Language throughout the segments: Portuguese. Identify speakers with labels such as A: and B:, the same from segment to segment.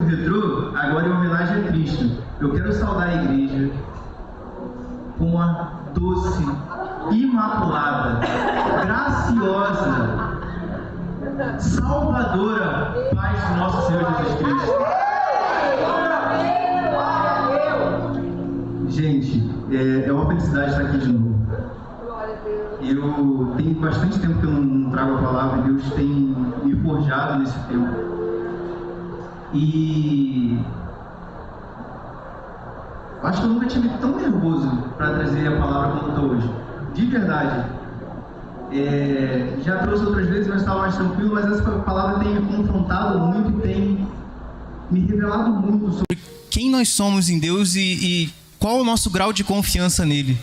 A: retrô, agora em homenagem a Cristo. Eu quero saudar a igreja com a doce, imaculada, graciosa, salvadora paz do nosso Senhor Jesus Cristo. Gente, é uma felicidade estar aqui de novo. Eu tenho bastante tempo que eu não trago a palavra, Deus tem me forjado nesse tempo. E acho que eu nunca tive tão nervoso para trazer a palavra como estou hoje. De verdade. Já trouxe outras vezes, mas estava mais tranquilo, mas essa palavra tem me confrontado muito e tem me revelado muito sobre
B: quem nós somos em Deus e qual o nosso grau de confiança nele.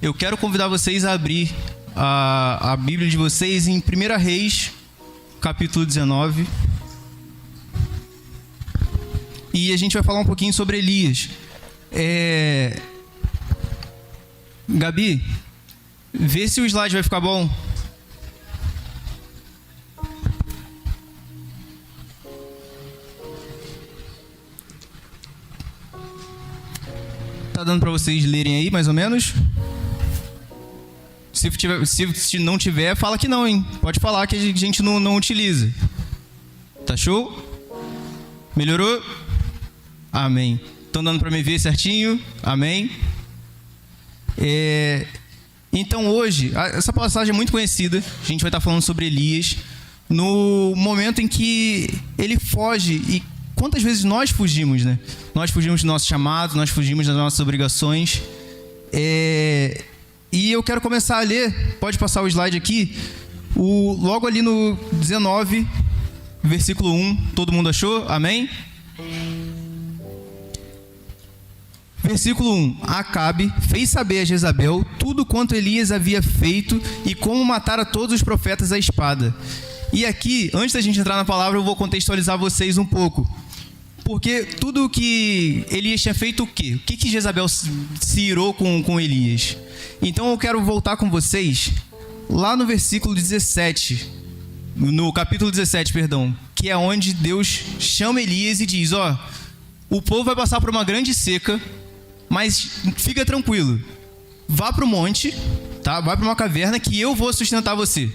B: Eu quero convidar vocês a abrir a Bíblia de vocês em 1 Reis, capítulo 19. E a gente vai falar um pouquinho sobre Elias. Gabi, vê se o slide vai ficar bom. Tá dando para vocês lerem aí, mais ou menos? Se não tiver, fala que não, hein? Pode falar que a gente não utiliza. Tá show? Melhorou? Amém. Estão dando para me ver certinho? Amém. Então hoje, essa passagem é muito conhecida. A gente vai estar falando sobre Elias no momento em que ele foge. E quantas vezes nós fugimos, né? Nós fugimos do nosso chamado, nós fugimos das nossas obrigações. E eu quero começar a ler, pode passar o slide aqui, logo ali no 19, versículo 1. Todo mundo achou? Amém? Versículo 1. Acabe fez saber a Jezabel tudo quanto Elias havia feito e como matara todos os profetas à espada. E aqui, antes da gente entrar na palavra, eu vou contextualizar vocês um pouco. Porque tudo o que Elias tinha feito, o quê? O que Jezabel se irou com Elias? Então eu quero voltar com vocês lá no versículo 17, no capítulo 17, perdão, que é onde Deus chama Elias e diz: o povo vai passar por uma grande seca, mas fica tranquilo, vá para o monte, tá? Vai para uma caverna que eu vou sustentar você.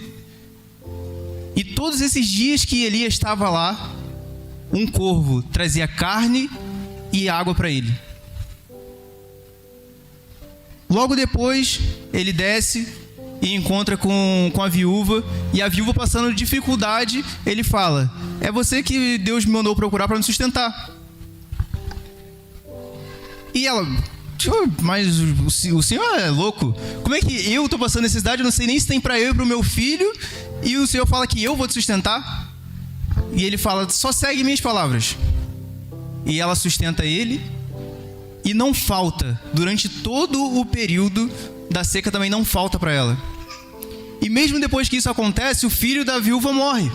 B: E todos esses dias que Elias estava lá, um corvo trazia carne e água para ele. Logo depois, ele desce e encontra com a viúva. E a viúva, passando dificuldade, ele fala: é você que Deus me mandou procurar para me sustentar. E ela: mas o senhor é louco? Como é que eu estou passando necessidade? Eu não sei nem se tem para eu e para o meu filho. E o senhor fala que eu vou te sustentar? E ele fala: só segue minhas palavras. E ela sustenta ele. E não falta, durante todo o período da seca também não falta para ela. E mesmo depois que isso acontece, o filho da viúva morre.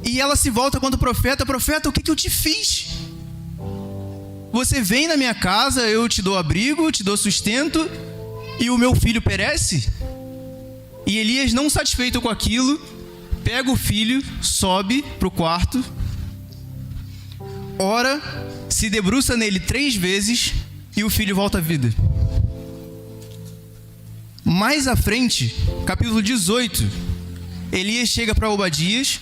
B: E ela se volta contra o profeta: profeta, o que eu te fiz? Você vem na minha casa, eu te dou abrigo, te dou sustento, e o meu filho perece? E Elias, não satisfeito com aquilo, pega o filho, sobe para o quarto, ora, se debruça nele 3 vezes e o filho volta à vida. Mais à frente, capítulo 18, Elias chega para Obadias.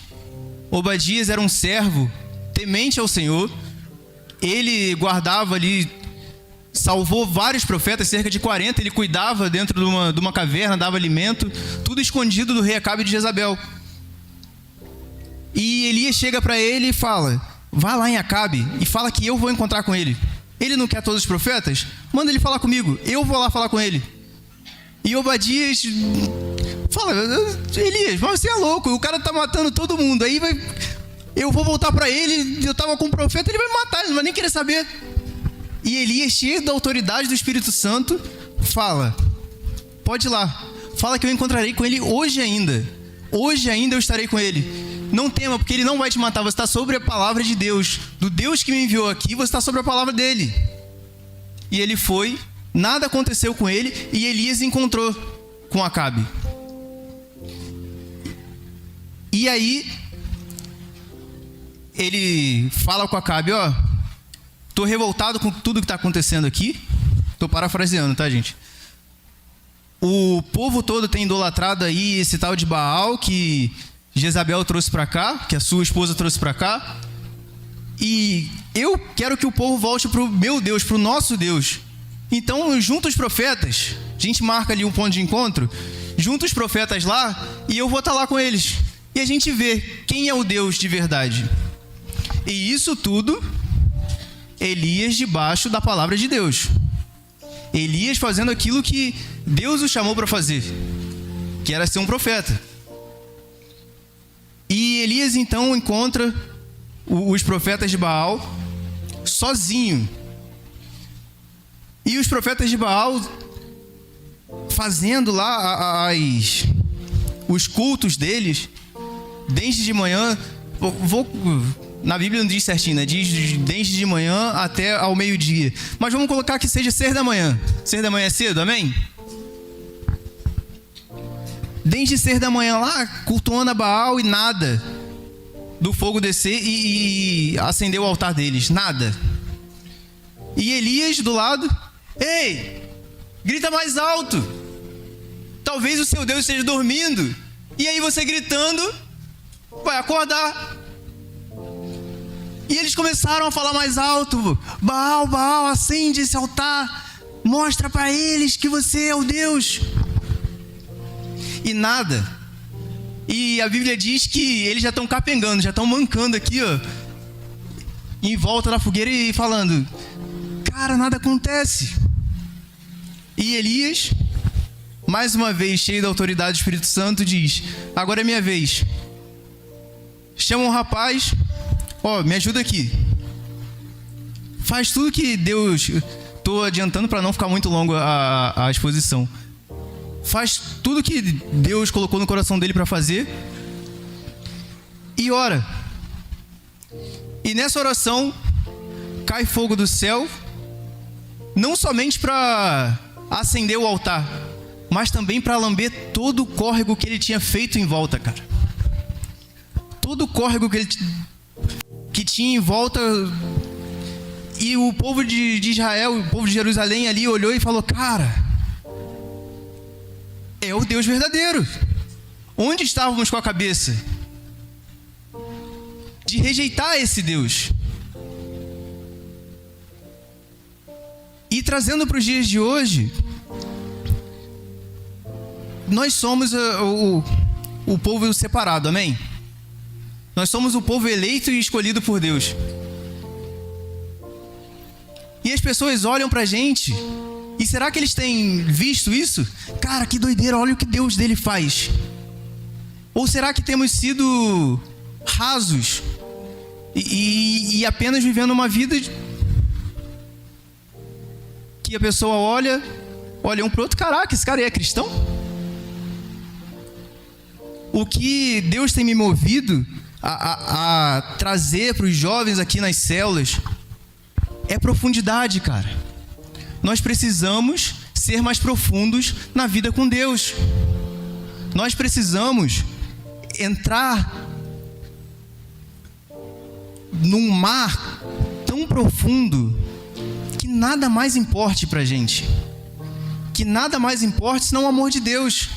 B: Obadias era um servo temente ao Senhor. Ele guardava ali, salvou vários profetas, cerca de 40. Ele cuidava dentro de uma caverna, dava alimento, tudo escondido do rei Acabe de Jezabel. E Elias chega para ele e fala: vá lá em Acabe e fala que eu vou encontrar com ele. Ele não quer todos os profetas? Manda ele falar comigo, eu vou lá falar com ele. E Obadias fala: Elias, mas você é louco, o cara tá matando todo mundo, aí eu vou voltar para ele, eu tava com o profeta, ele vai me matar, ele não vai nem querer saber. E Elias, cheio da autoridade do Espírito Santo, fala: pode ir lá, fala que eu encontrarei com ele hoje ainda eu estarei com ele. Não tema, porque ele não vai te matar. Você está sobre a palavra de Deus, do Deus que me enviou aqui, você está sobre a palavra dele. E ele foi, nada aconteceu com ele, e Elias encontrou com Acabe. E aí ele fala com Acabe, ó, tô revoltado com tudo que está acontecendo aqui. Tô parafraseando, tá, gente? O povo todo tem idolatrado aí esse tal de Baal que Jezabel trouxe para cá, que a sua esposa trouxe para cá. E eu quero que o povo volte pro meu Deus, pro nosso Deus. Então, junta os profetas. A gente marca ali um ponto de encontro. Junta os profetas lá e eu vou estar lá com eles. E a gente vê quem é o Deus de verdade. E isso tudo, Elias debaixo da palavra de Deus. Elias fazendo aquilo que Deus o chamou para fazer, que era ser um profeta. E Elias então encontra os profetas de Baal sozinho. E os profetas de Baal fazendo lá os cultos deles, desde de manhã, na Bíblia não diz certinho, né? Diz desde de manhã até ao meio-dia. Mas vamos colocar que seja 6 da manhã. 6 da manhã é cedo, amém? Desde 6 da manhã lá, cultuando a Baal e nada do fogo descer e acender o altar deles. Nada. E Elias do lado, ei, grita mais alto. Talvez o seu Deus esteja dormindo. E aí você gritando, vai acordar. E eles começaram a falar mais alto. Baal, Baal, acende esse altar. Mostra para eles que você é o Deus. E nada. E a Bíblia diz que eles já estão capengando, já estão mancando aqui, ó, em volta da fogueira e falando, cara, nada acontece. E Elias, mais uma vez cheio da autoridade do Espírito Santo, diz, agora é minha vez. Chama um rapaz, ó, me ajuda aqui. Faz tudo que Deus... Estou adiantando para não ficar muito longo a exposição. Faz tudo que Deus colocou no coração dele para fazer e ora. E nessa oração cai fogo do céu, não somente para acender o altar, mas também para lamber todo o córrego que ele tinha feito em volta, cara. Todo o córrego que tinha em volta. E o povo de Israel, o povo de Jerusalém ali olhou e falou, cara, é o Deus verdadeiro. Onde estávamos com a cabeça? De rejeitar esse Deus. E trazendo para os dias de hoje, nós somos o povo separado, amém? Nós somos o povo eleito e escolhido por Deus. E as pessoas olham pra gente, e será que eles têm visto isso? Cara, que doideira, olha o que Deus dele faz. Ou será que temos sido rasos e apenas vivendo uma vida que a pessoa olha um pro outro, caraca, esse cara aí é cristão? O que Deus tem me movido a trazer para os jovens aqui nas células é profundidade, cara. Nós precisamos ser mais profundos na vida com Deus. Nós precisamos entrar num mar tão profundo que nada mais importe pra gente. Que nada mais importe senão o amor de Deus.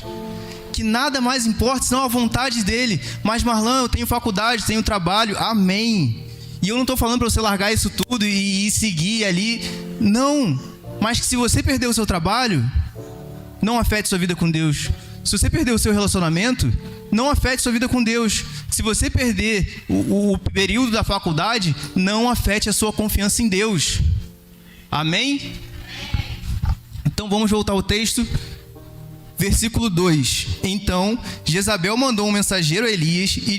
B: Que nada mais importe senão a vontade dele. Mas Marlon, eu tenho faculdade, tenho trabalho, amém. E eu não estou falando para você largar isso tudo e seguir ali. Não. Mas que se você perder o seu trabalho, não afete sua vida com Deus. Se você perder o seu relacionamento, não afete sua vida com Deus. Se você perder o período da faculdade, não afete a sua confiança em Deus. Amém? Então vamos voltar ao texto. Versículo 2. Então Jezabel mandou um mensageiro a Elias e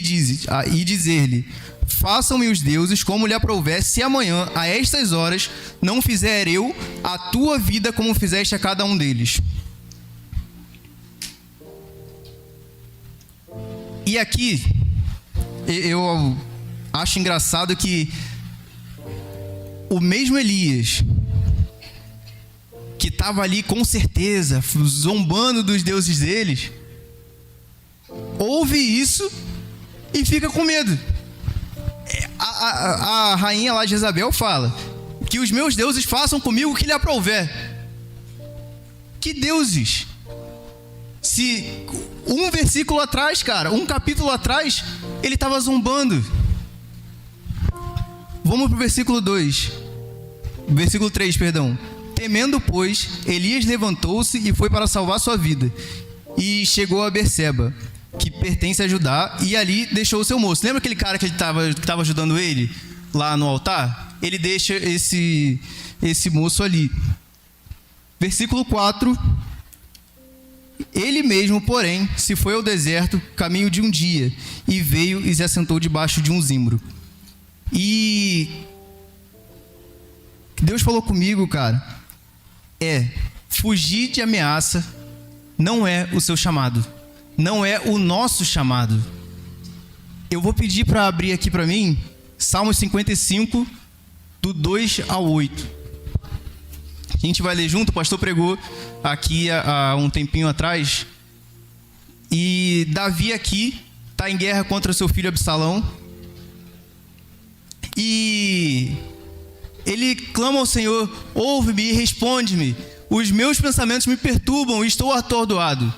B: dizer-lhe: façam-me os deuses como lhe aprouver, se amanhã, a estas horas, não fizer eu a tua vida como fizeste a cada um deles. E aqui, eu acho engraçado que o mesmo Elias, que estava ali com certeza, zombando dos deuses deles, ouve isso e fica com medo. a rainha lá de Jezabel fala que os meus deuses façam comigo o que lhe aprouver. Que deuses? Se um versículo atrás, cara, um capítulo atrás, ele estava zombando. Vamos para o versículo 2. Versículo 3, perdão. Temendo, pois, Elias levantou-se e foi para salvar sua vida. E chegou a Berseba, que pertence a Judá, e ali deixou o seu moço. Lembra aquele cara que estava ajudando ele lá no altar? Ele deixa esse moço ali. Versículo 4. Ele mesmo, porém, se foi ao deserto, caminho de um dia, e veio e se assentou debaixo de um zimbro. E Deus falou comigo, cara, fugir de ameaça não é o seu chamado, não é o nosso chamado. Eu vou pedir para abrir aqui para mim, Salmos 55, do 2 ao 8. A gente vai ler junto, o pastor pregou aqui há um tempinho atrás. E Davi aqui está em guerra contra seu filho Absalão. E ele clama ao Senhor: ouve-me e responde-me. Os meus pensamentos me perturbam e estou atordoado.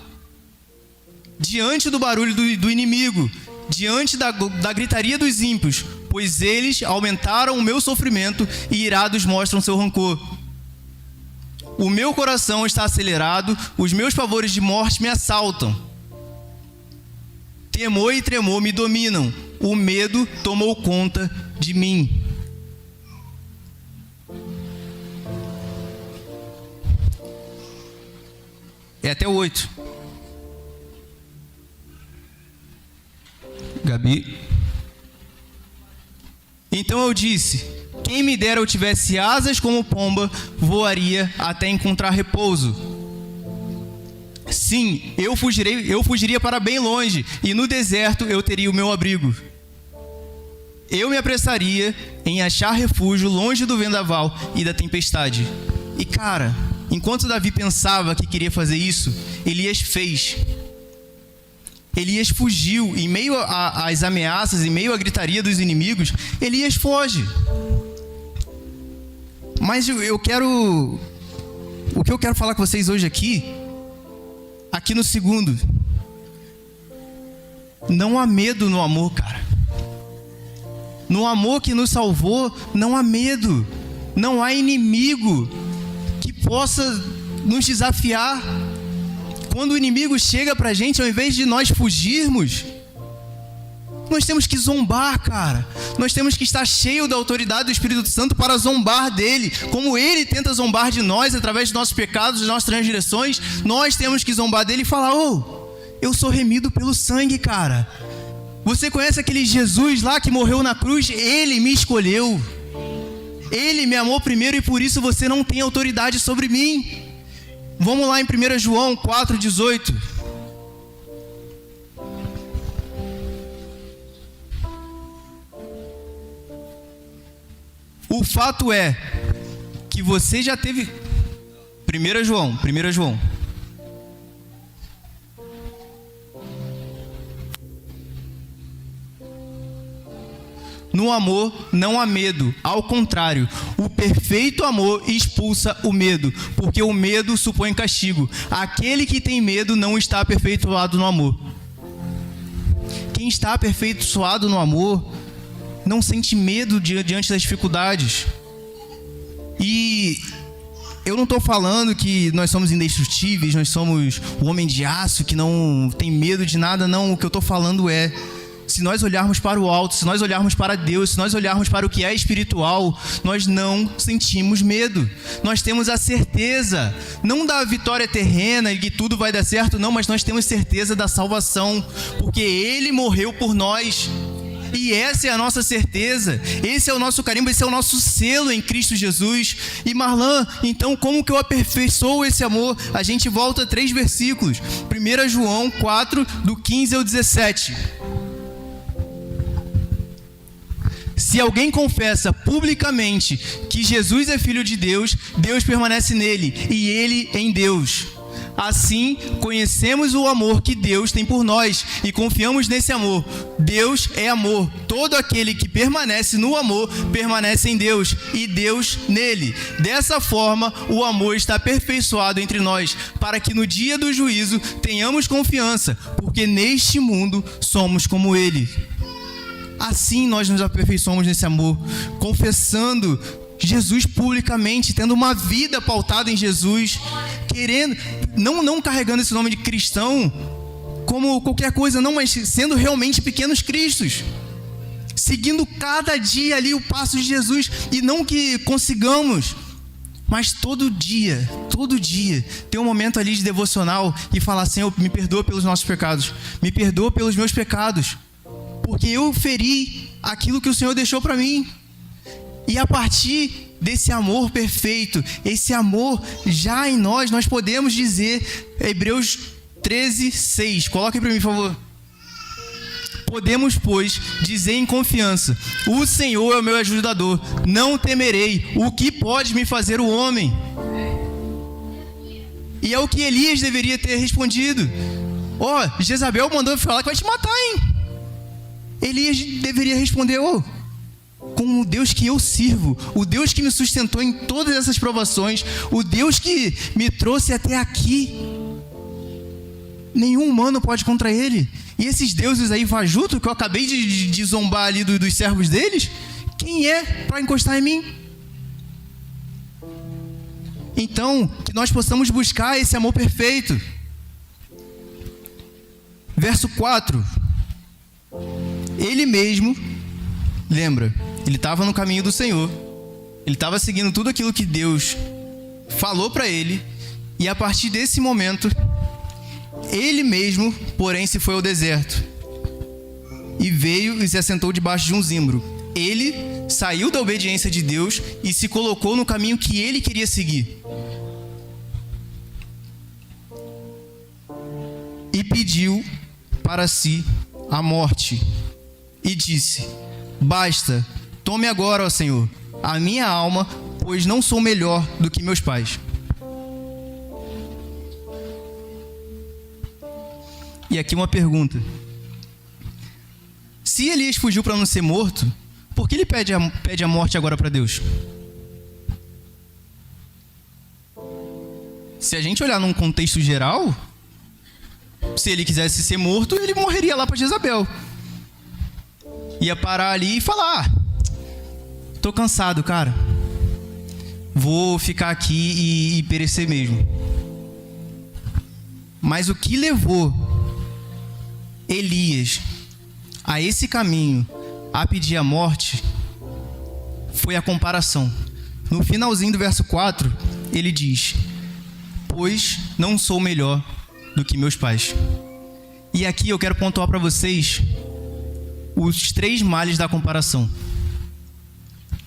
B: Diante do barulho do inimigo, diante da gritaria dos ímpios, pois eles aumentaram o meu sofrimento e irados mostram seu rancor. O meu coração está acelerado, os meus pavores de morte me assaltam. Temor e tremor me dominam, o medo tomou conta de mim. É até o 8. Gabi. Então eu disse: quem me dera eu tivesse asas como pomba, voaria até encontrar repouso. Sim, eu fugiria para bem longe, e no deserto eu teria o meu abrigo. Eu me apressaria em achar refúgio longe do vendaval e da tempestade. E cara, enquanto Davi pensava que queria fazer isso, Elias fez. Elias fugiu. Em meio às ameaças, em meio à gritaria dos inimigos, Elias foge. Mas o que eu quero falar com vocês hoje aqui no segundo, não há medo no amor, cara. No amor que nos salvou, não há medo. Não há inimigo que possa nos desafiar. Quando o inimigo chega pra gente, ao invés de nós fugirmos, nós temos que zombar, cara. Nós temos que estar cheio da autoridade do Espírito Santo para zombar dele. Como ele tenta zombar de nós através dos nossos pecados, das nossas transgressões, nós temos que zombar dele e falar: eu sou remido pelo sangue, cara. Você conhece aquele Jesus lá que morreu na cruz? Ele me escolheu. Ele me amou primeiro e por isso você não tem autoridade sobre mim. Vamos lá em 1 João 4,18. O fato é que você já teve... 1 João. No amor não há medo, ao contrário, o perfeito amor expulsa o medo, porque o medo supõe castigo. Aquele que tem medo não está aperfeiçoado no amor. Quem está aperfeiçoado no amor não sente medo diante das dificuldades. E eu não estou falando que nós somos indestrutíveis, nós somos o homem de aço que não tem medo de nada, não. O que eu estou falando é: se nós olharmos para o alto, se nós olharmos para Deus, se nós olharmos para o que é espiritual, nós não sentimos medo. Nós temos a certeza, não da vitória terrena e que tudo vai dar certo, não, mas nós temos certeza da salvação, porque Ele morreu por nós. E essa é a nossa certeza, esse é o nosso carimbo, esse é o nosso selo em Cristo Jesus. E Marlan, então como que eu aperfeiçoo esse amor? A gente volta 3 versículos. 1 João 4, do 15 ao 17. Se alguém confessa publicamente que Jesus é Filho de Deus, Deus permanece nele e ele em Deus. Assim, conhecemos o amor que Deus tem por nós e confiamos nesse amor. Deus é amor. Todo aquele que permanece no amor, permanece em Deus e Deus nele. Dessa forma, o amor está aperfeiçoado entre nós, para que no dia do juízo tenhamos confiança, porque neste mundo somos como ele. Assim nós nos aperfeiçoamos nesse amor, confessando Jesus publicamente, tendo uma vida pautada em Jesus, querendo, não carregando esse nome de cristão como qualquer coisa, não, mas sendo realmente pequenos cristos, seguindo cada dia ali o passo de Jesus, e não que consigamos, mas todo dia, ter um momento ali de devocional e falar: Senhor, me perdoa pelos nossos pecados, me perdoa pelos meus pecados, porque eu feri aquilo que o Senhor deixou para mim. E a partir desse amor perfeito, esse amor já em nós podemos dizer, Hebreus 13:6, coloque para mim, por favor. Podemos, pois, dizer em confiança: o Senhor é o meu ajudador, não temerei o que pode me fazer o homem. E é o que Elias deveria ter respondido. Jezabel mandou falar que vai te matar, hein? Elias deveria responder: com o Deus que eu sirvo, o Deus que me sustentou em todas essas provações, o Deus que me trouxe até aqui, nenhum humano pode contra ele. E esses deuses aí fajutos que eu acabei de zombar ali dos servos deles, quem é para encostar em mim? Então, que nós possamos buscar esse amor perfeito. Verso 4. Ele mesmo, lembra, ele estava no caminho do Senhor, ele estava seguindo tudo aquilo que Deus falou para ele, e a partir desse momento, ele mesmo, porém, se foi ao deserto e veio e se assentou debaixo de um zimbro. Ele saiu da obediência de Deus e se colocou no caminho que ele queria seguir, e pediu para si a morte, e disse: basta, tome agora, ó Senhor, a minha alma, pois não sou melhor do que meus pais. E aqui uma pergunta: se Elias fugiu para não ser morto, por que ele pede a morte agora para Deus? Se a gente olhar num contexto geral, se ele quisesse ser morto, ele morreria lá para Jezabel. Ia parar ali e falar: tô cansado, cara, vou ficar aqui e perecer mesmo. Mas o que levou Elias a esse caminho, a pedir a morte, foi a comparação. No finalzinho do verso 4, ele diz: pois não sou melhor do que meus pais. E aqui eu quero pontuar para vocês os 3 males da comparação.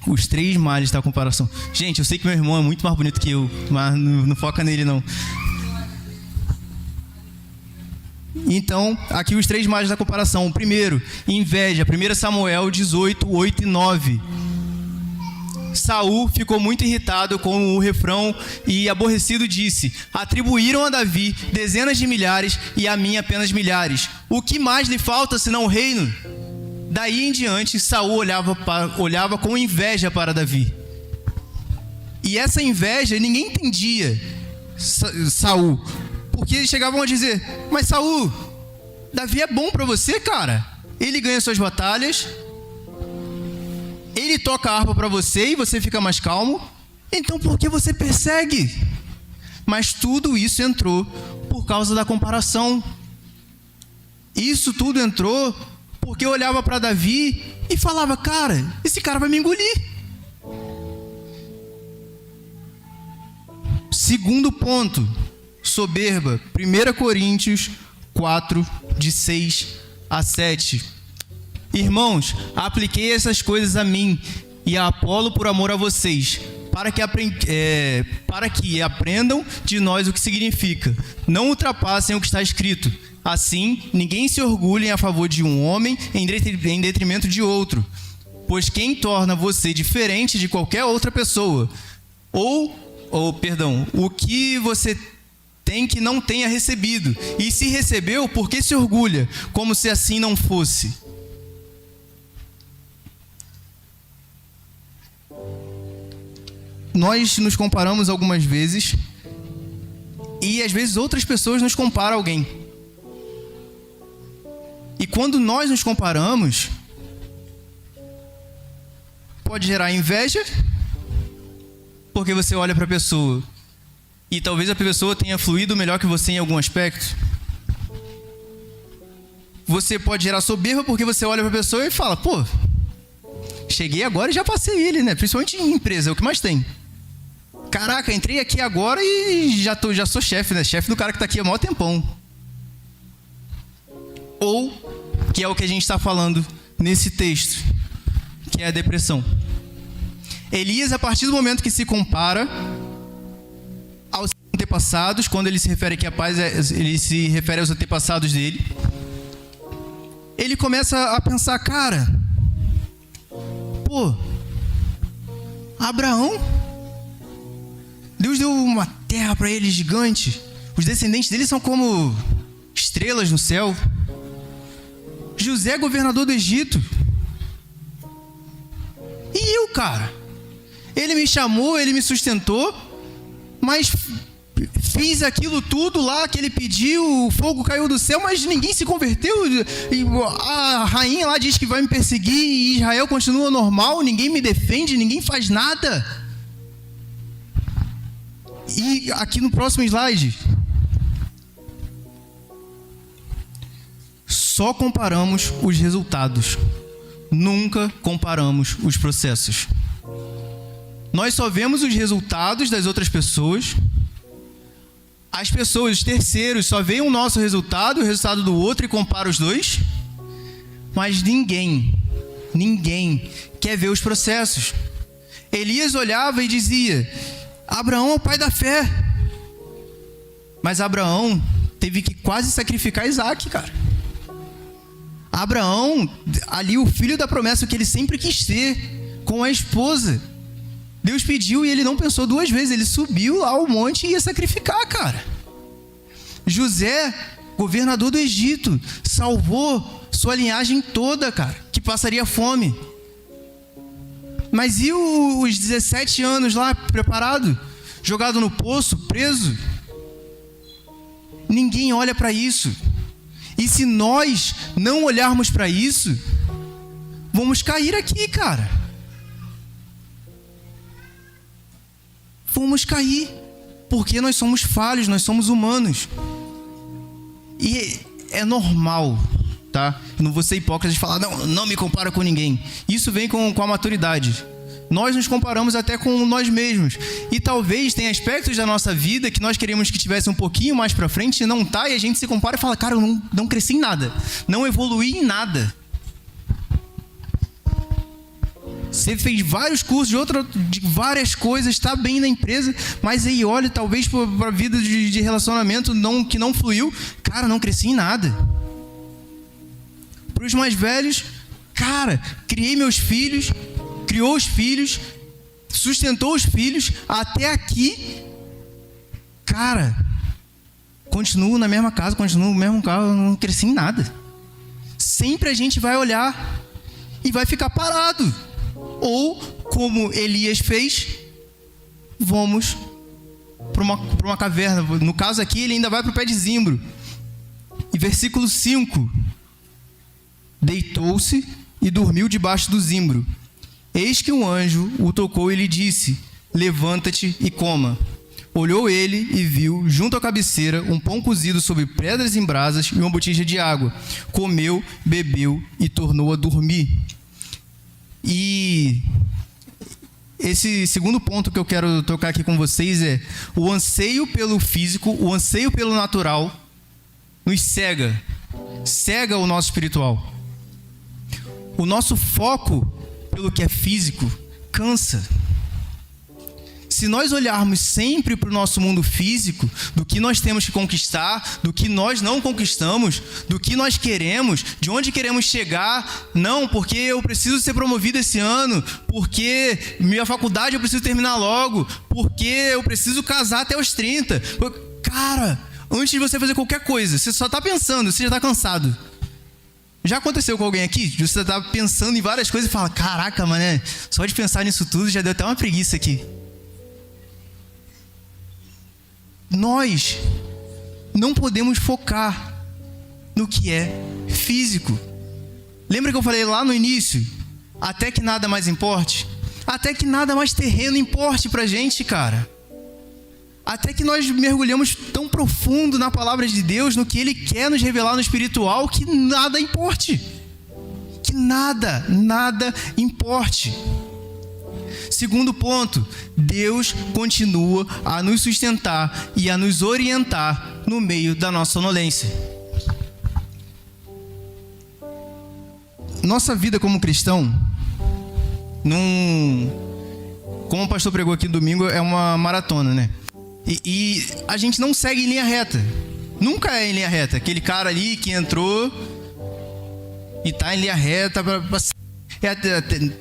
B: Os 3 males da comparação. Gente, eu sei que meu irmão é muito mais bonito que eu, mas não foca nele não. Então, aqui os 3 males da comparação. O primeiro, inveja. 1 Samuel 18, 8 e 9. Saul ficou muito irritado com o refrão e aborrecido disse: atribuíram a Davi dezenas de milhares e a mim apenas milhares. O que mais lhe falta senão o reino? Daí em diante, Saul olhava com inveja para Davi. E essa inveja ninguém entendia, Saul, porque eles chegavam a dizer: mas Saul, Davi é bom para você, cara. Ele ganha suas batalhas, ele toca a harpa para você e você fica mais calmo. Então por que você persegue? Mas tudo isso entrou por causa da comparação. Isso tudo entrou porque eu olhava para Davi e falava: cara, esse cara vai me engolir. Segundo ponto, soberba. 1 Coríntios 4, de 6 a 7. Irmãos, apliquei essas coisas a mim e a Apolo por amor a vocês, para que aprendam de nós o que significa. Não ultrapassem o que está escrito. Assim, ninguém se orgulhe a favor de um homem em detrimento de outro, pois quem torna você diferente de qualquer outra pessoa, o que você tem que não tenha recebido. E se recebeu, por que se orgulha, como se assim não fosse? Nós nos comparamos algumas vezes, e às vezes outras pessoas nos comparam a alguém. E quando nós nos comparamos, pode gerar inveja, porque você olha para a pessoa e talvez a pessoa tenha fluído melhor que você em algum aspecto. Você pode gerar soberba, porque você olha para a pessoa e fala: pô, cheguei agora e já passei ele, né? Principalmente em empresa, é o que mais tem. Caraca, entrei aqui agora e já sou chefe, né? Chefe do cara que está aqui há maior tempão. Ou, que é o que a gente está falando nesse texto, que é a depressão. Elias, a partir do momento que se compara aos antepassados, quando ele se refere aqui a paz, ele se refere aos antepassados dele, ele começa a pensar: cara, pô, Abraão, Deus deu uma terra para ele gigante, os descendentes dele são como estrelas no céu. José, governador do Egito. E eu, cara? Ele me chamou, ele me sustentou, mas fiz aquilo tudo lá que ele pediu, o fogo caiu do céu, mas ninguém se converteu. A rainha lá diz que vai me perseguir e Israel continua normal, ninguém me defende, ninguém faz nada. E aqui no próximo slide, só comparamos os resultados, nunca comparamos os processos. Nós só vemos os resultados das outras pessoas. As pessoas, os terceiros, só veem o nosso resultado, o resultado do outro e compara os dois. Mas ninguém quer ver os processos. Elias olhava e dizia: Abraão é o pai da fé. Mas Abraão teve que quase sacrificar Isaac, cara. Abraão, ali o filho da promessa, que ele sempre quis ter, com a esposa. Deus pediu e ele não pensou duas vezes, ele subiu lá ao monte e ia sacrificar, cara. José, governador do Egito, salvou sua linhagem toda, cara, que passaria fome. Mas e os 17 anos lá, preparado, jogado no poço, preso? Ninguém olha para isso. E se nós não olharmos para isso, vamos cair aqui, cara. Vamos cair, porque nós somos falhos, nós somos humanos. E é normal, tá? Eu não vou ser hipócrita de falar: não me compara com ninguém. Isso vem com a maturidade. Nós nos comparamos até com nós mesmos. E talvez tenha aspectos da nossa vida que nós queremos que tivesse um pouquinho mais pra frente e não tá, e a gente se compara e fala: cara, eu não cresci em nada, não evoluí em nada. Você fez vários cursos de várias coisas, está bem na empresa, mas aí olha, talvez para a vida de relacionamento que não fluiu. Cara, não cresci em nada. Para os mais velhos, cara, criei meus filhos, criou os filhos, sustentou os filhos, até aqui, cara, continuo na mesma casa, continuo no mesmo carro, não cresci em nada. Sempre a gente vai olhar e vai ficar parado. Ou, como Elias fez, vamos para uma caverna. No caso aqui, ele ainda vai para o pé de zimbro. E versículo 5: deitou-se e dormiu debaixo do zimbro. Eis que um anjo o tocou e lhe disse: levanta-te e coma. Olhou ele e viu, junto à cabeceira, um pão cozido sobre pedras em brasas e uma botija de água. Comeu, bebeu e tornou a dormir. E esse segundo ponto que eu quero tocar aqui com vocês é: o anseio pelo físico, o anseio pelo natural nos cega o nosso espiritual. O nosso foco pelo que é físico cansa. Se nós olharmos sempre para o nosso mundo físico, do que nós temos que conquistar, do que nós não conquistamos, do que nós queremos, de onde queremos chegar, não, porque eu preciso ser promovido esse ano, porque minha faculdade eu preciso terminar logo, porque eu preciso casar até os 30. Cara, antes de você fazer qualquer coisa, você só tá pensando, você já tá cansado. Já aconteceu com alguém aqui? Você tá pensando em várias coisas e fala, caraca, mané, só de pensar nisso tudo já deu até uma preguiça aqui. Nós não podemos focar no que é físico. Lembra que eu falei lá no início? Até que nada mais importe? Até que nada mais terreno importe pra gente, cara. Até que nós mergulhamos tão profundo na palavra de Deus, no que Ele quer nos revelar no espiritual, que nada importe. Que nada importe. Segundo ponto, Deus continua a nos sustentar e a nos orientar no meio da nossa sonolência. Nossa vida como cristão, como o pastor pregou aqui no domingo, é uma maratona, né? E a gente não segue em linha reta. Nunca é em linha reta. Aquele cara ali que entrou e tá em linha reta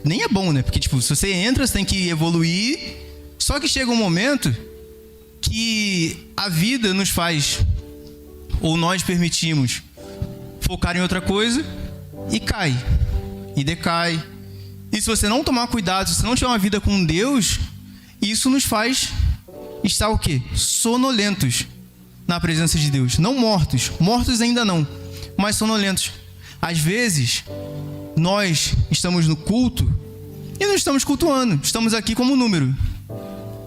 B: nem é bom, né? Porque, tipo, se você entra, você tem que evoluir. Só que chega um momento que a vida nos faz, ou nós permitimos, focar em outra coisa e cai. E decai. E se você não tomar cuidado, se você não tiver uma vida com Deus, isso nos faz estar o quê? Sonolentos na presença de Deus. Não mortos. Mortos ainda não, mas sonolentos. Às vezes, nós estamos no culto e não estamos cultuando. Estamos aqui como número.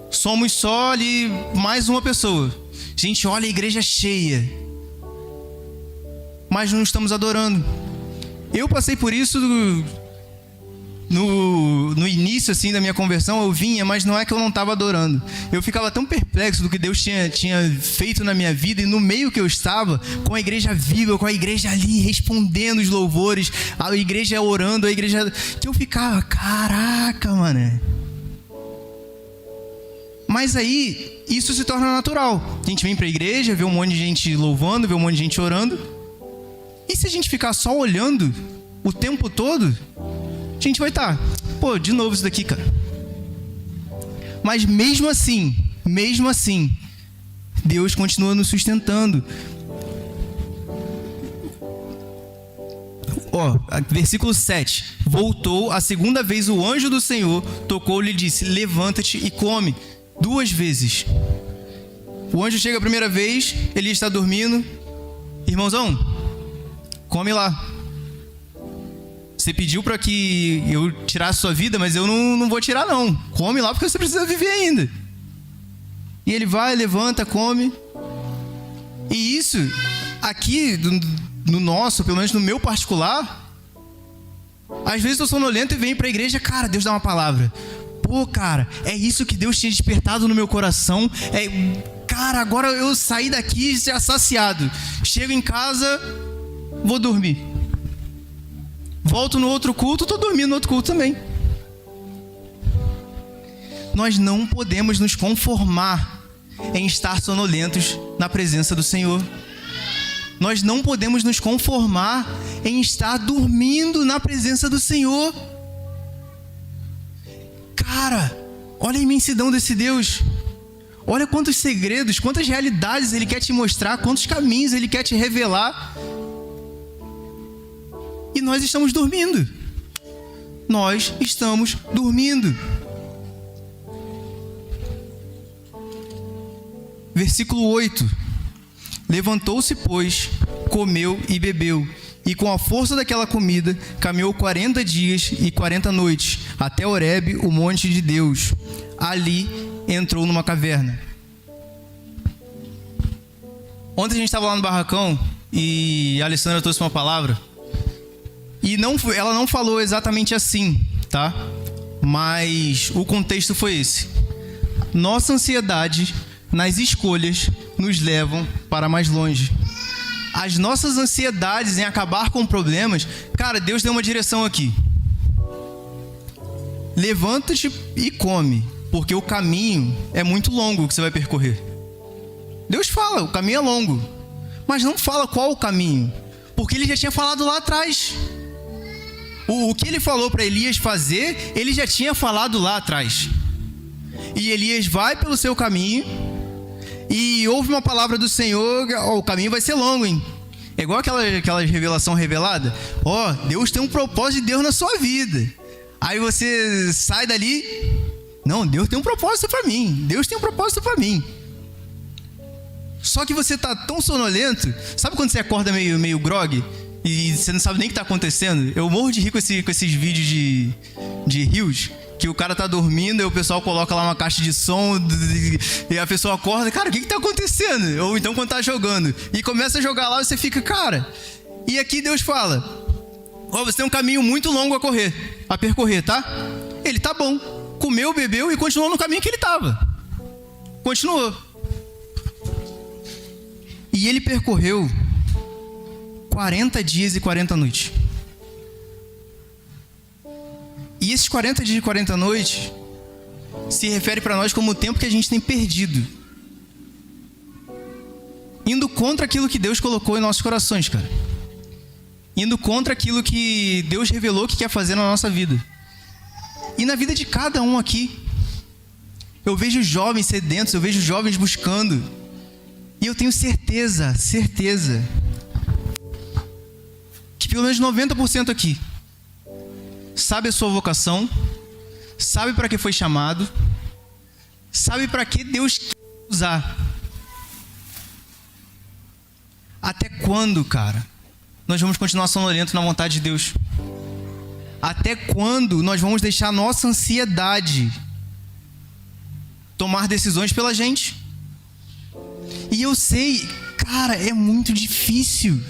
B: Somos só ali mais uma pessoa. Gente, olha a igreja cheia. Mas não estamos adorando. Eu passei por isso no início assim da minha conversão. Eu vinha, mas não é que eu não estava adorando. Eu ficava tão perplexo do que Deus tinha feito na minha vida, e no meio que eu estava, com a igreja viva, com a igreja ali respondendo os louvores, a igreja orando, a igreja, que eu ficava, caraca, mano. Mas aí isso se torna natural. A gente vem pra igreja, vê um monte de gente louvando, vê um monte de gente orando. E se a gente ficar só olhando o tempo todo, a gente vai estar, pô, de novo isso daqui, cara. Mas mesmo assim, Deus continua nos sustentando. Versículo 7. Voltou a segunda vez o anjo do Senhor, tocou-lhe e disse, levanta-te e come. 2 vezes. O anjo chega a primeira vez, ele está dormindo. Irmãozão, come lá. Você pediu para que eu tirasse sua vida, mas eu não vou tirar não. Come lá porque você precisa viver ainda. E ele vai, levanta, come. E isso, aqui, no nosso, pelo menos no meu particular, às vezes eu sou sonolento e venho para a igreja, cara, Deus dá uma palavra. Pô, cara, é isso que Deus tinha despertado no meu coração. Cara, agora eu saí daqui já saciado. Chego em casa, vou dormir. Volto no outro culto, estou dormindo no outro culto também. Nós não podemos nos conformar em estar sonolentos na presença do Senhor. Nós não podemos nos conformar em estar dormindo na presença do Senhor. Cara, olha a imensidão desse Deus. Olha quantos segredos, quantas realidades Ele quer te mostrar, quantos caminhos Ele quer te revelar. E nós estamos dormindo. Nós estamos dormindo. Versículo 8. Levantou-se, pois, comeu e bebeu, e com a força daquela comida, caminhou 40 dias e 40 noites, até Horebe, o monte de Deus. Ali entrou numa caverna. Ontem a gente estava lá no barracão, e a Alessandra trouxe uma palavra, e ela não falou exatamente assim, tá? Mas o contexto foi esse. Nossa ansiedade nas escolhas nos levam para mais longe. As nossas ansiedades em acabar com problemas, cara, Deus deu uma direção aqui. Levanta-te e come, porque o caminho é muito longo que você vai percorrer. Deus fala, o caminho é longo, mas não fala qual o caminho, porque Ele já tinha falado lá atrás. O que Ele falou para Elias fazer, Ele já tinha falado lá atrás. E Elias vai pelo seu caminho, e ouve uma palavra do Senhor, o caminho vai ser longo, hein? É igual aquela revelação revelada. Deus tem um propósito de Deus na sua vida. Aí você sai dali, não, Deus tem um propósito para mim. Deus tem um propósito para mim. Só que você tá tão sonolento. Sabe quando você acorda meio grog e você não sabe nem o que tá acontecendo? Eu morro de rir com esses vídeos de rios, que o cara tá dormindo e o pessoal coloca lá uma caixa de som e a pessoa acorda, cara, o que tá acontecendo? Ou então quando tá jogando e começa a jogar lá, você fica, cara. E aqui Deus fala: você tem um caminho muito longo a percorrer, tá? Ele, tá bom. Comeu, bebeu e continuou no caminho que ele tava. Continuou. E ele percorreu 40 dias e 40 noites. E esses 40 dias e 40 noites se refere para nós como o tempo que a gente tem perdido, indo contra aquilo que Deus colocou em nossos corações, cara. Indo contra aquilo que Deus revelou que quer fazer na nossa vida. E na vida de cada um aqui, eu vejo jovens sedentos, eu vejo jovens buscando. E eu tenho certeza, que pelo menos 90% aqui sabe a sua vocação, sabe para que foi chamado, sabe para que Deus quer usar. Até quando, cara, nós vamos continuar sonolento na vontade de Deus? Até quando nós vamos deixar nossa ansiedade tomar decisões pela gente? E eu sei, cara, é muito difícil.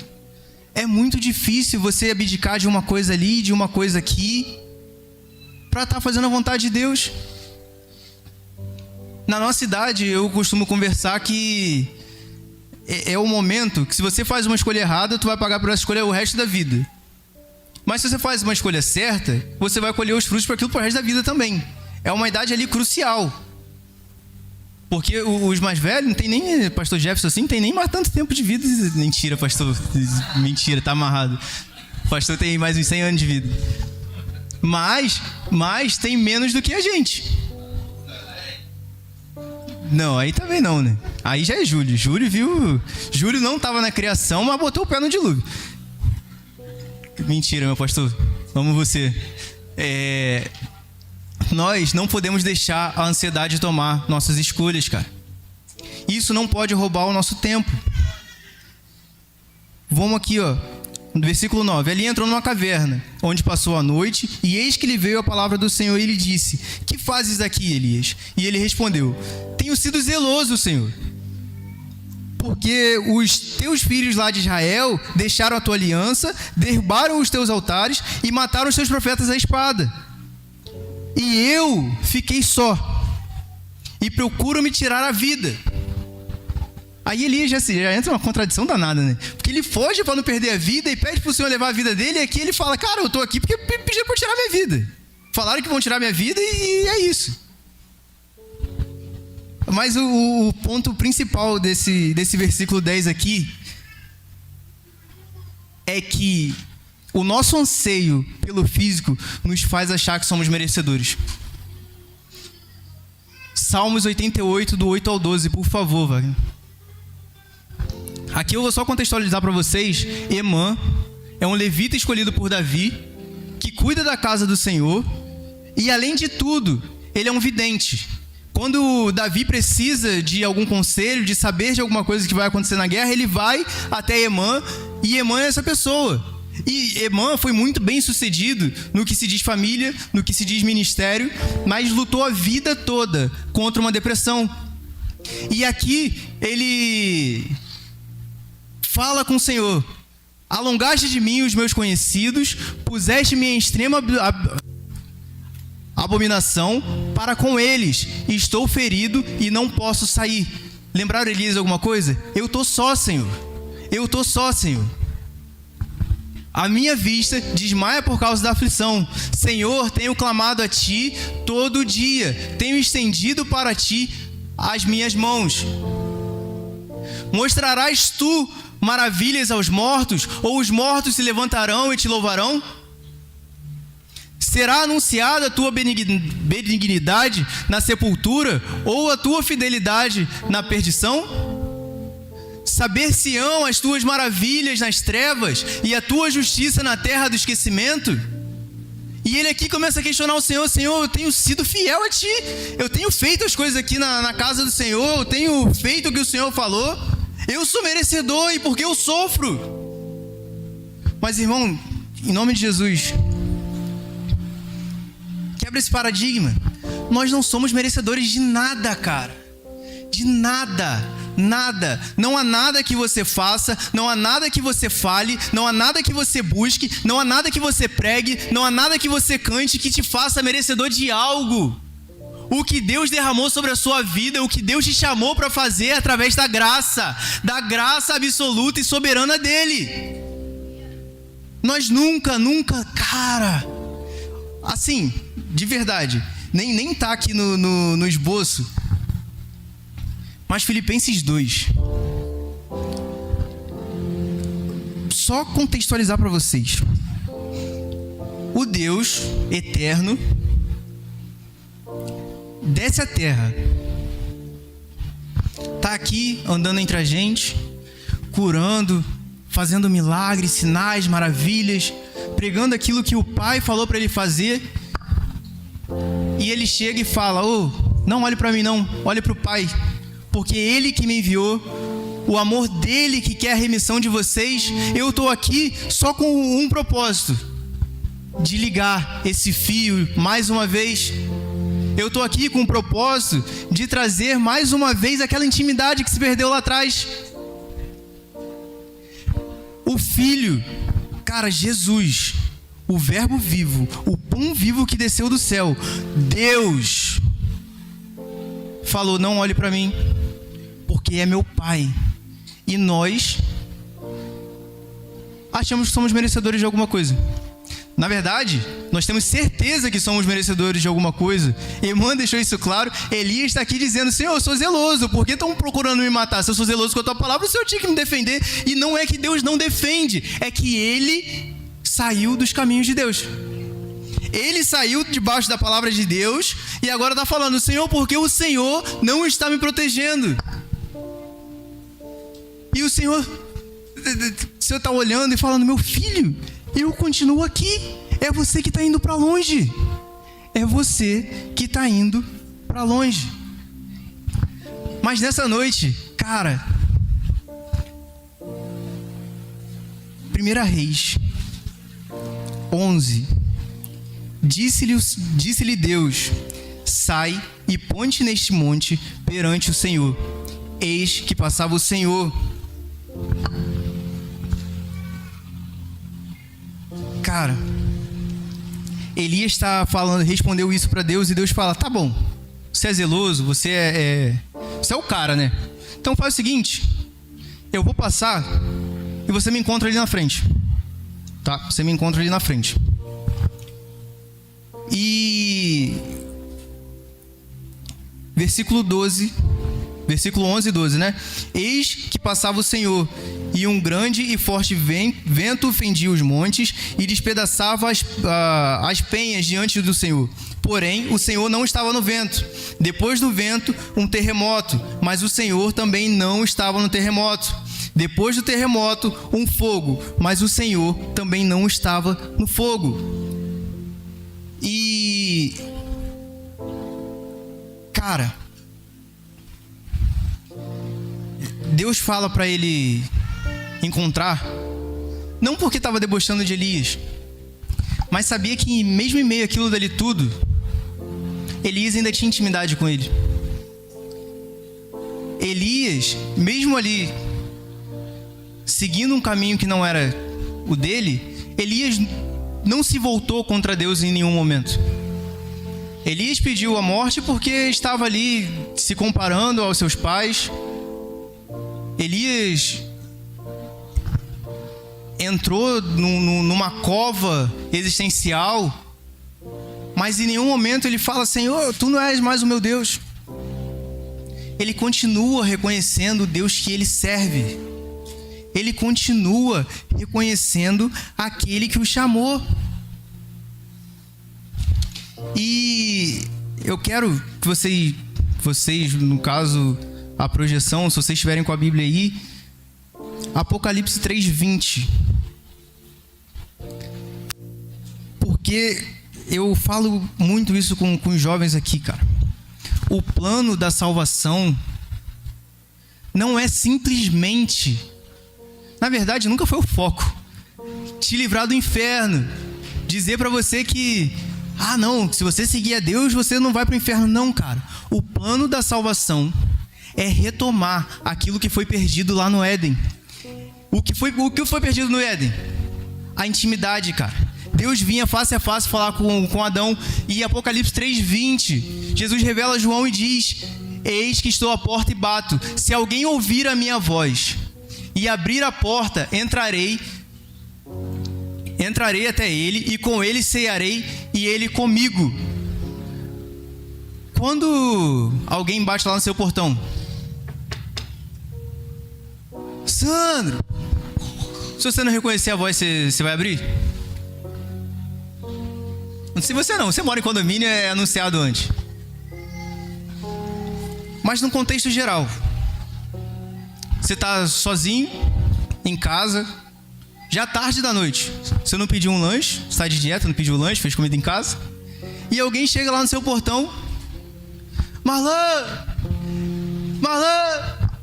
B: É muito difícil você abdicar de uma coisa ali, de uma coisa aqui, para estar fazendo a vontade de Deus. Na nossa idade, eu costumo conversar que é o momento que, se você faz uma escolha errada, tu vai pagar por essa escolha o resto da vida. Mas se você faz uma escolha certa, você vai colher os frutos para aquilo pro resto da vida também. É uma idade ali crucial. Porque os mais velhos, não tem nem, pastor Jefferson assim, não tem nem mais tanto tempo de vida. Mentira, pastor. Mentira, tá amarrado. O pastor tem mais uns 100 anos de vida. Mas tem menos do que a gente. Não, aí também não, né? Aí já é Júlio. Júlio não estava na criação, mas botou o pé no dilúvio. Mentira, meu pastor. Vamos você. Nós não podemos deixar a ansiedade tomar nossas escolhas, cara. Isso não pode roubar o nosso tempo. Vamos aqui, no versículo 9. Ali entrou numa caverna, onde passou a noite, e eis que lhe veio a palavra do Senhor, e lhe disse: que fazes aqui, Elias? E ele respondeu: tenho sido zeloso, Senhor, porque os teus filhos lá de Israel deixaram a tua aliança, derrubaram os teus altares e mataram os teus profetas à espada. E eu fiquei só, e procuro me tirar a vida. Aí Elias já entra uma contradição danada, né? Porque ele foge para não perder a vida e pede para o Senhor levar a vida dele, e aqui ele fala: cara, eu estou aqui porque pediram para tirar minha vida. Falaram que vão tirar minha vida e é isso. Mas o ponto principal desse versículo 10 aqui é que o nosso anseio pelo físico nos faz achar que somos merecedores. Salmos 88, do 8 ao 12, por favor, Wagner. Aqui eu vou só contextualizar para vocês. Emã é um levita escolhido por Davi, que cuida da casa do Senhor, e além de tudo, ele é um vidente. Quando Davi precisa de algum conselho, de saber de alguma coisa que vai acontecer na guerra, ele vai até Emã, e Emã é essa pessoa. E Emã foi muito bem sucedido no que se diz família, no que se diz ministério, mas lutou a vida toda contra uma depressão. E aqui ele fala com o Senhor: alongaste de mim os meus conhecidos, puseste-me em extrema abominação para com eles, estou ferido e não posso sair. Lembraram Elias alguma coisa? Eu estou só, Senhor. A minha vista desmaia por causa da aflição. Senhor, tenho clamado a Ti todo dia. Tenho estendido para Ti as minhas mãos. Mostrarás Tu maravilhas aos mortos? Ou os mortos se levantarão e Te louvarão? Será anunciada a tua benignidade na sepultura ou a tua fidelidade na perdição? Saber-se-ão as tuas maravilhas nas trevas e a tua justiça na terra do esquecimento? E ele aqui começa a questionar o Senhor: Senhor, eu tenho sido fiel a Ti, eu tenho feito as coisas aqui na casa do Senhor, eu tenho feito o que o Senhor falou, eu sou merecedor e por que eu sofro? Mas, irmão, em nome de Jesus, quebra esse paradigma. Nós não somos merecedores de nada, cara. De nada. Nada. Não há nada que você faça, não há nada que você fale, não há nada que você busque, não há nada que você pregue, não há nada que você cante que te faça merecedor de algo. O que Deus derramou sobre a sua vida, o que Deus te chamou para fazer através da graça absoluta e soberana dele. Nós nunca, cara, assim, de verdade, nem tá aqui no esboço, mas Filipenses 2, só contextualizar para vocês. O Deus eterno desce à terra, tá aqui andando entre a gente, curando, fazendo milagres, sinais, maravilhas, pregando aquilo que o Pai falou para ele fazer. E ele chega e fala: não olhe para mim não, olhe para o Pai, porque Ele que me enviou, o amor dele que quer a remissão de vocês. Eu estou aqui só com um propósito: de ligar esse fio mais uma vez. Eu estou aqui com o propósito de trazer mais uma vez aquela intimidade que se perdeu lá atrás. O Filho, cara, Jesus, o Verbo vivo, o pão vivo que desceu do céu, Deus, falou: não olhe para mim, porque é meu Pai. E nós achamos que somos merecedores de alguma coisa. Na verdade, nós temos certeza que somos merecedores de alguma coisa. Irmã deixou isso claro. Elias está aqui dizendo: Senhor, eu sou zeloso, por que estão procurando me matar? Se eu sou zeloso com a tua palavra, o Senhor tinha que me defender. E não é que Deus não defende, é que ele saiu dos caminhos de Deus. Ele saiu debaixo da palavra de Deus e agora está falando: Senhor, porque o Senhor não está me protegendo. E o Senhor está olhando e falando: meu filho, eu continuo aqui. É você que está indo para longe. É você que está indo para longe. Mas nessa noite, cara, 1 Reis 11, disse-lhe Deus: sai e ponte neste monte perante o Senhor. Eis que passava o Senhor. Cara, Elias está falando, respondeu isso para Deus, e Deus fala: tá bom, você é zeloso, você é o cara, né? Então faz o seguinte, eu vou passar e você me encontra ali na frente, tá? Você me encontra ali na frente. E versículo 11 e 12, né? Eis que passava o Senhor, e um grande e forte vento fendia os montes e despedaçava as penhas diante do Senhor. Porém, o Senhor não estava no vento. Depois do vento, um terremoto, mas o Senhor também não estava no terremoto. Depois do terremoto, um fogo, mas o Senhor também não estava no fogo. E, cara, Deus fala para ele encontrar, não porque estava debochando de Elias, mas sabia que mesmo em meio àquilo dali tudo, Elias ainda tinha intimidade com ele. Elias, mesmo ali seguindo um caminho que não era o dele, Elias não se voltou contra Deus em nenhum momento. Elias pediu a morte porque estava ali se comparando aos seus pais. Elias entrou numa cova existencial, mas em nenhum momento ele fala: Senhor, tu não és mais o meu Deus. Ele continua reconhecendo o Deus que ele serve. Ele continua reconhecendo aquele que o chamou. E eu quero que vocês, no caso, a projeção, se vocês estiverem com a Bíblia aí, Apocalipse 3:20. Porque eu falo muito isso com os jovens aqui, cara. O plano da salvação não é simplesmente, na verdade, nunca foi o foco, te livrar do inferno, dizer pra você que, não, se você seguir a Deus, você não vai pro inferno. Não, cara. O plano da salvação é retomar aquilo que foi perdido lá no Éden. O que foi perdido no Éden? A intimidade, cara. Deus vinha face a face falar com Adão. E Apocalipse 3:20, Jesus revela a João e diz: eis que estou à porta e bato. Se alguém ouvir a minha voz e abrir a porta, entrarei até ele, e com ele cearei, e ele comigo. Quando alguém bate lá no seu portão: Sandro, se você não reconhecer a voz, você vai abrir? Não sei você não, você mora em condomínio, é anunciado antes. Mas no contexto geral, você está sozinho, em casa, já tarde da noite, você não pediu um lanche, está de dieta, não pediu lanche, fez comida em casa, e alguém chega lá no seu portão: Marlon,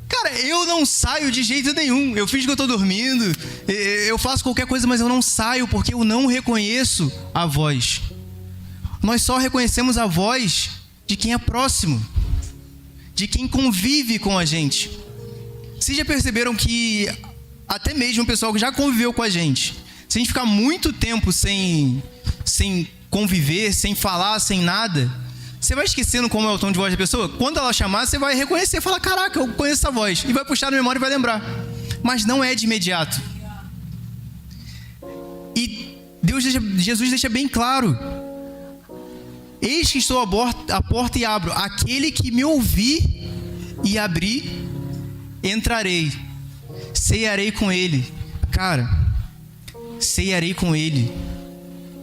B: cara, eu não saio de jeito nenhum, eu fingo que eu estou dormindo, eu faço qualquer coisa, mas eu não saio, porque eu não reconheço a voz. Nós só reconhecemos a voz de quem é próximo, de quem convive com a gente. Vocês já perceberam que até mesmo o pessoal que já conviveu com a gente, se a gente ficar muito tempo sem conviver, sem falar, sem nada, você vai esquecendo como é o tom de voz da pessoa. Quando ela chamar, você vai reconhecer, falar: caraca, eu conheço essa voz, e vai puxar na memória e vai lembrar. Mas não é de imediato. E Jesus deixa bem claro: eis que estou à porta e abro. Aquele que me ouvir e abrir, entrarei, cearei com ele. Cara, cearei com ele.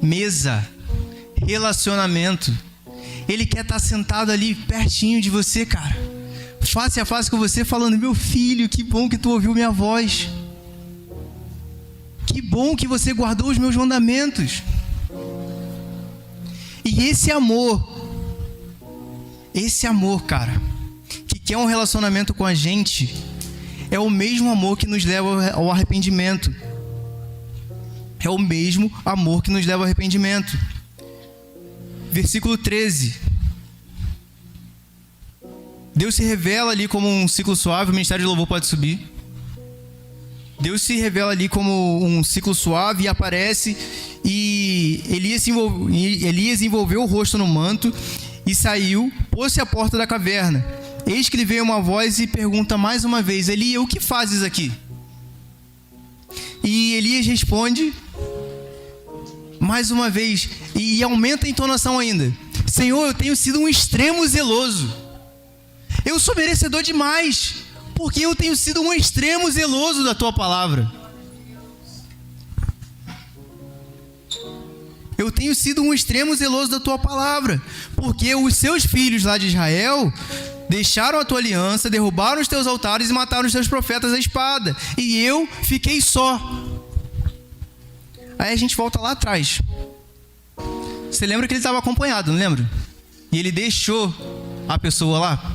B: Mesa, relacionamento. Ele quer estar sentado ali pertinho de você, cara, face a face com você, falando: meu filho, que bom que tu ouviu minha voz. Que bom que você guardou os meus mandamentos. E esse amor, cara, que quer um relacionamento com a gente, é o mesmo amor que nos leva ao arrependimento. É o mesmo amor que nos leva ao arrependimento. Versículo 13. Deus se revela ali como um ciclo suave. O ministério de louvor pode subir. Deus se revela ali como um ciclo suave e aparece. E Elias envolveu o rosto no manto e saiu, pôs-se à porta da caverna. Eis que lhe veio uma voz e pergunta mais uma vez: Elias, o que fazes aqui? E Elias responde mais uma vez, e aumenta a entonação ainda: Senhor, eu tenho sido um extremo zeloso. Eu sou merecedor demais, porque eu tenho sido um extremo zeloso da tua palavra. Eu tenho sido um extremo zeloso da tua palavra, porque os seus filhos lá de Israel deixaram a tua aliança, derrubaram os teus altares e mataram os teus profetas à espada, e eu fiquei só. Aí a gente volta lá atrás. Você lembra que ele estava acompanhado, não lembra? E ele deixou a pessoa lá.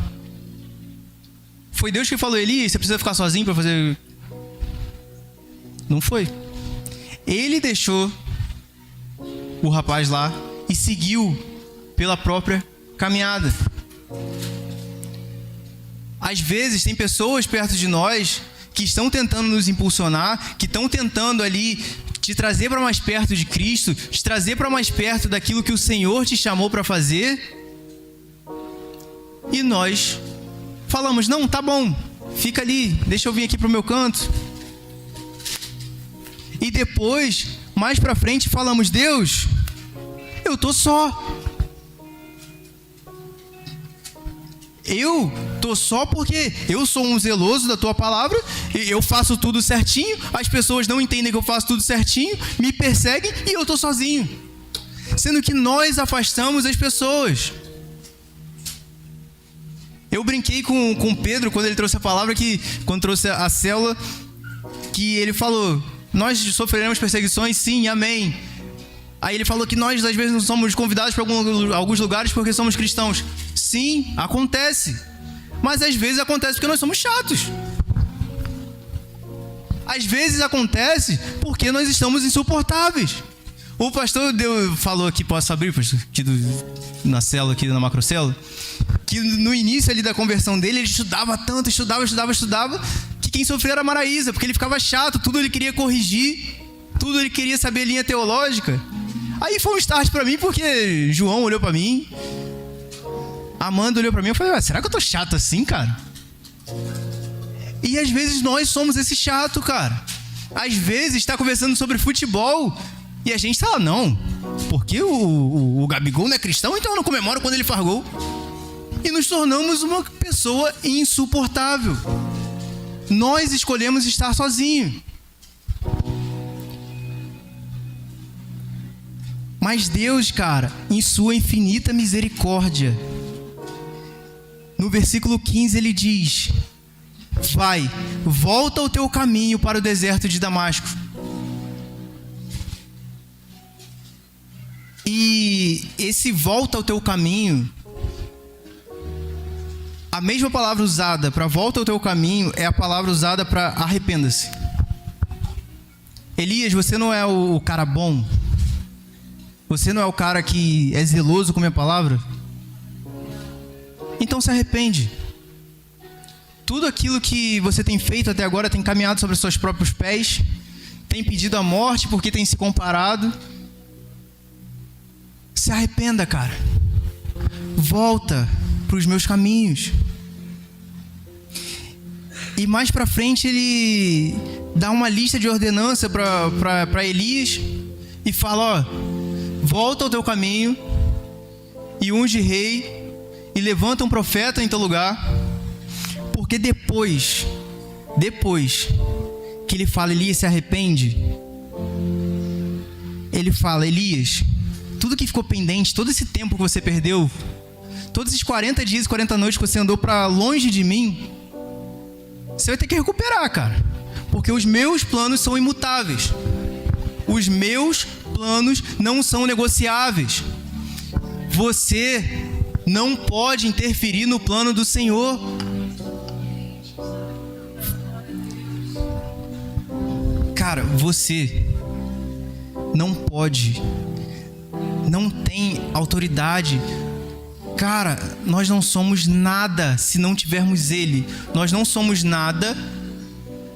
B: Foi Deus que falou: Elias, você precisa ficar sozinho para fazer... Não foi. Ele deixou o rapaz lá e seguiu pela própria caminhada. Às vezes tem pessoas perto de nós que estão tentando nos impulsionar, que estão tentando ali te trazer para mais perto de Cristo, te trazer para mais perto daquilo que o Senhor te chamou para fazer. E nós falamos: não, tá bom, fica ali, deixa eu vir aqui pro meu canto. E depois, mais para frente, falamos: Deus, eu tô só. Eu tô só porque eu sou um zeloso da tua palavra, eu faço tudo certinho, as pessoas não entendem que eu faço tudo certinho, me perseguem e eu tô sozinho. sendo que nós afastamos as pessoas. Eu brinquei com Pedro quando ele trouxe a palavra, quando trouxe a célula, que ele falou: nós sofreremos perseguições, sim, amém. Aí ele falou que nós às vezes não somos convidados para alguns lugares porque somos cristãos. Sim, acontece. Mas às vezes acontece porque nós somos chatos. Às vezes acontece porque nós estamos insuportáveis. O pastor falou aqui, posso abrir, pastor? Aqui na célula, aqui na macrocélula, que no início ali da conversão dele, ele estudava tanto, estudava, que quem sofreu era a Maraísa, porque ele ficava chato, tudo ele queria corrigir, tudo ele queria saber linha teológica. Aí foi um start pra mim, porque João olhou pra mim, Amanda olhou pra mim, eu falei: será que eu tô chato assim, cara? E às vezes nós somos esse chato, cara. Às vezes tá conversando sobre futebol e a gente tá lá: não, porque o Gabigol não é cristão, então eu não comemoro quando ele faz gol. E nos tornamos uma pessoa insuportável. Nós escolhemos estar sozinhos. Mas Deus, cara, em sua infinita misericórdia, no versículo 15 ele diz: vai, volta ao teu caminho para o deserto de Damasco. E esse volta ao teu caminho, a mesma palavra usada para volta ao teu caminho é a palavra usada para arrependa-se. Elias, você não é o cara bom? Você não é o cara que é zeloso com a minha palavra? Então se arrepende. Tudo aquilo que você tem feito até agora tem caminhado sobre os seus próprios pés, tem pedido a morte porque tem se comparado. Se arrependa, cara. Volta para os meus caminhos. E mais para frente ele dá uma lista de ordenança para Elias e fala: ó, volta ao teu caminho e unge rei e levanta um profeta em teu lugar, porque depois que ele fala: Elias, se arrepende, ele fala: Elias, tudo que ficou pendente, todo esse tempo que você perdeu, todos esses 40 dias e 40 noites que você andou para longe de mim, você vai ter que recuperar, cara, porque os meus planos são imutáveis. Os meus planos não são negociáveis. Você não pode interferir no plano do Senhor. Cara, você não pode, não tem autoridade. Cara, nós não somos nada se não tivermos Ele. Nós não somos nada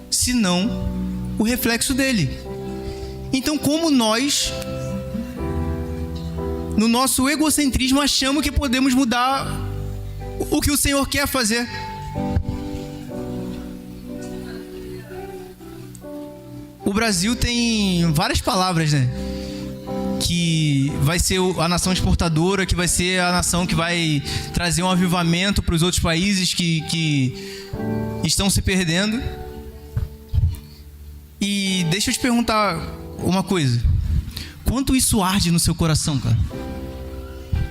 B: senão o reflexo dele. Então, como nós, no nosso egocentrismo, achamos que podemos mudar o que o Senhor quer fazer? O Brasil tem várias palavras, né? Que vai ser a nação exportadora, que vai ser a nação que vai trazer um avivamento para os outros países que estão se perdendo. E deixa eu te perguntar uma coisa: quanto isso arde no seu coração, cara?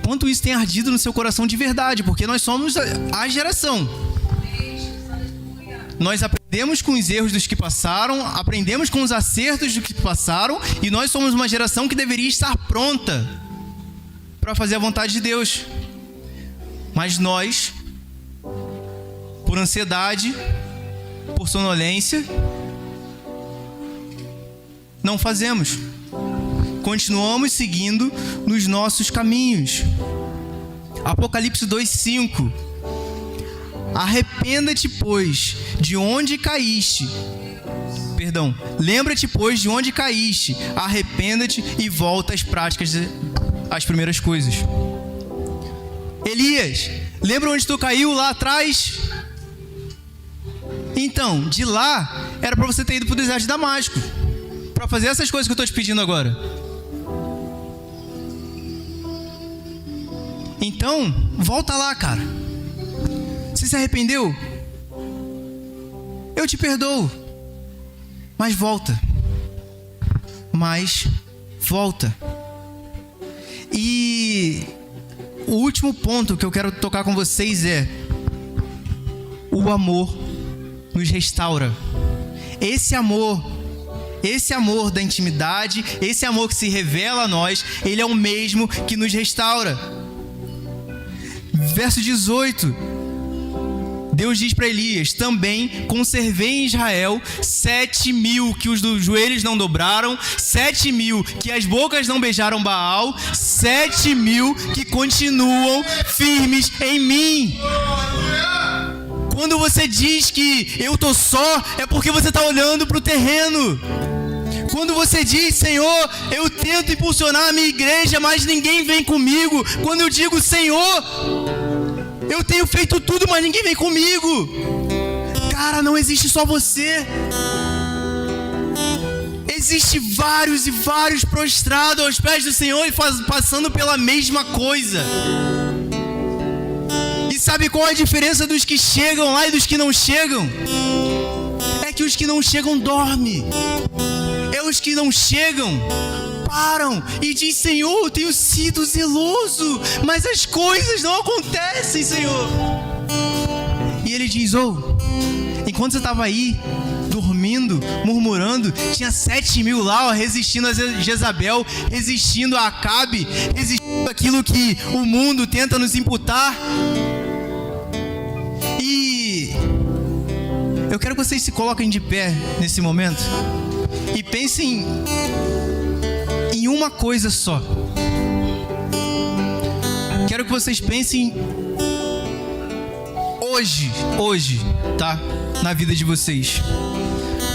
B: Quanto isso tem ardido no seu coração de verdade? Porque nós somos a geração. Nós aprendemos com os erros dos que passaram, aprendemos com os acertos dos que passaram, e nós somos uma geração que deveria estar pronta para fazer a vontade de Deus. Mas nós, por ansiedade, por sonolência, não fazemos. Continuamos seguindo nos nossos caminhos. Apocalipse 2:5. Arrependa-te, pois, de onde caíste. Lembra-te, pois, de onde caíste. Arrependa-te e volta às práticas, às primeiras coisas. Elias, lembra onde tu caiu lá atrás? Então, de lá, era para você ter ido para o deserto de Damasco, para fazer essas coisas que eu estou te pedindo agora. Então, volta lá, cara. Você se arrependeu? Eu te perdoo. Mas volta. E o último ponto que eu quero tocar com vocês é: o amor nos restaura. Esse amor da intimidade, esse amor que se revela a nós, ele é o mesmo que nos restaura. Verso 18, Deus diz para Elias: também conservei em Israel 7.000 que os joelhos não dobraram, 7.000 que as bocas não beijaram Baal, 7.000 que continuam firmes em mim. Quando você diz que eu tô só, é porque você está olhando para o terreno. Quando você diz: Senhor, eu tento impulsionar a minha igreja, mas ninguém vem comigo. Quando eu digo: Senhor, eu tenho feito tudo, mas ninguém vem comigo. Cara, não existe só você. Existe vários e vários prostrados aos pés do Senhor e passando pela mesma coisa. E sabe qual é a diferença dos que chegam lá e dos que não chegam? É que os que não chegam dormem. É os que não chegam param e diz: Senhor, eu tenho sido zeloso, mas as coisas não acontecem, Senhor. E ele diz: enquanto você estava aí dormindo, murmurando, tinha 7.000 lá, resistindo a Jezabel, resistindo a Acabe, resistindo àquilo que o mundo tenta nos imputar. E eu quero que vocês se coloquem de pé nesse momento e pensem em uma coisa só. Quero que vocês pensem hoje, tá? Na vida de vocês.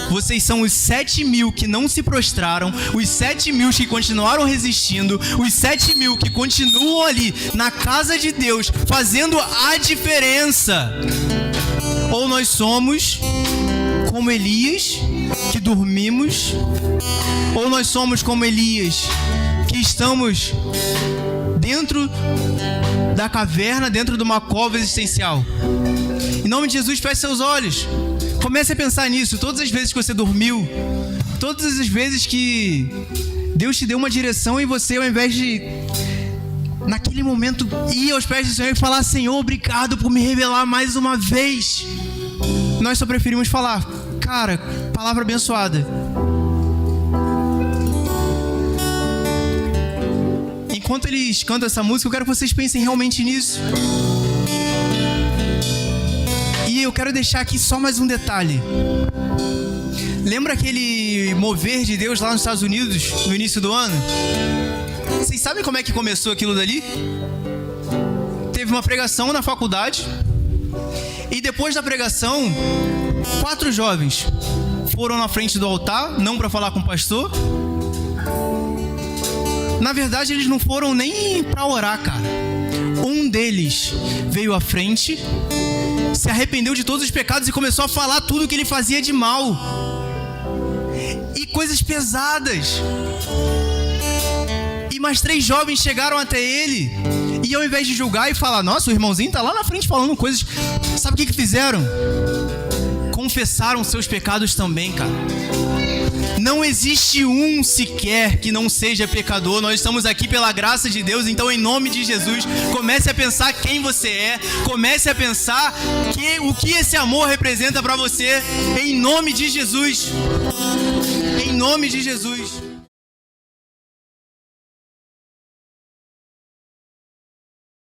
B: Vocês são os 7.000 que não se prostraram, os 7.000 que continuaram resistindo, os 7.000 que continuam ali na casa de Deus, fazendo a diferença. Ou nós somos como Elias, que dormimos, ou nós somos como Elias, que estamos dentro da caverna, dentro de uma cova existencial. Em nome de Jesus, feche seus olhos. Comece a pensar nisso. Todas as vezes que você dormiu, todas as vezes que Deus te deu uma direção e você, ao invés de, naquele momento, ir aos pés do Senhor e falar: Senhor, obrigado por me revelar mais uma vez, nós só preferimos falar: cara, palavra abençoada. Enquanto eles cantam essa música, eu quero que vocês pensem realmente nisso. E eu quero deixar aqui só mais um detalhe. Lembra aquele mover de Deus lá nos Estados Unidos, no início do ano? Vocês sabem como é que começou aquilo dali? Teve uma pregação na faculdade. E depois da pregação, 4 jovens foram na frente do altar, não para falar com o pastor. Na verdade, eles não foram nem para orar, cara. Um deles veio à frente, se arrependeu de todos os pecados e começou a falar tudo o que ele fazia de mal. E coisas pesadas. E mais 3 jovens chegaram até ele. E ao invés de julgar e falar: nossa, o irmãozinho tá lá na frente falando coisas, sabe o que fizeram? Confessaram seus pecados também, cara. Não existe um sequer que não seja pecador. Nós estamos aqui pela graça de Deus. Então, em nome de Jesus, comece a pensar quem você é. Comece a pensar o que esse amor representa para você. Em nome de Jesus. Em nome de Jesus.